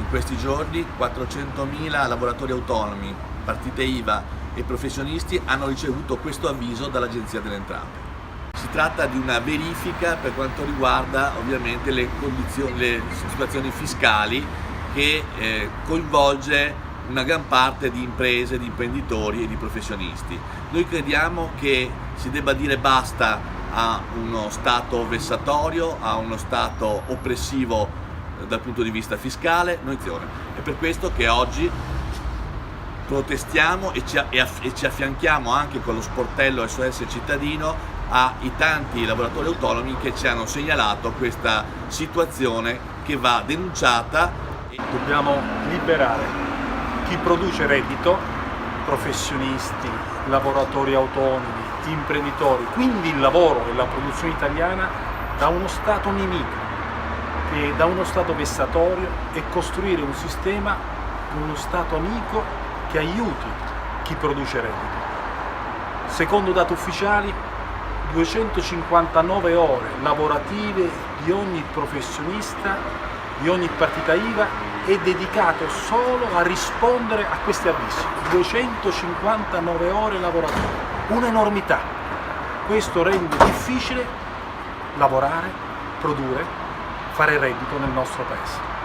in questi giorni 400.000 lavoratori autonomi, partite IVA e professionisti hanno ricevuto questo avviso dall'Agenzia delle Entrate. Si tratta di una verifica per quanto riguarda ovviamente le situazioni fiscali che coinvolge una gran parte di imprese, di imprenditori e di professionisti. Noi crediamo che si debba dire basta a uno Stato vessatorio, a uno Stato oppressivo dal punto di vista fiscale. È per questo che oggi protestiamo e ci affianchiamo anche con lo sportello SOS Cittadino ai tanti lavoratori autonomi che ci hanno segnalato questa situazione che va denunciata. Dobbiamo liberare chi produce reddito, professionisti, lavoratori autonomi, imprenditori, quindi il lavoro e la produzione italiana da uno Stato nemico, da uno Stato vessatorio, e costruire un sistema, uno Stato amico che aiuti chi produce reddito. Secondo dati ufficiali, 259 ore lavorative di ogni professionista, di ogni partita IVA è dedicato solo a rispondere a questi avvisi. 259 ore lavorative, un'enormità. Questo rende difficile lavorare, produrre, fare reddito nel nostro paese.